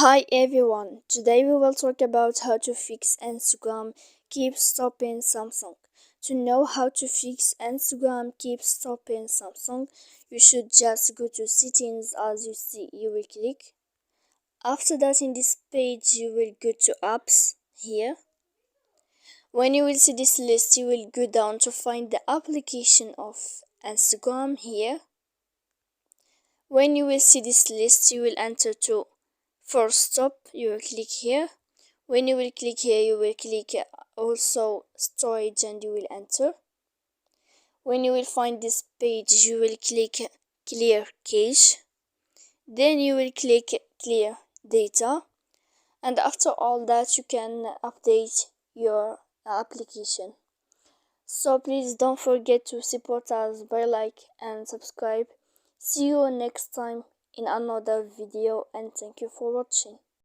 Hi everyone, today we will talk about how to fix Instagram keeps stopping Samsung. To know how to fix Instagram keeps stopping Samsung, you should just go to settings. As you see, you will click. After that, in this page you will go to apps here. When you will see this list, you will go down to find the application of Instagram here. When you will see this list, you will enter to first stop, you will click here. When you will click here, you will click also storage and you will enter. When you will find this page, you will click clear cache. Then you will click clear data, and after all that you can update your application. So please don't forget to support us by like and subscribe. See you next time in another video, and thank you for watching.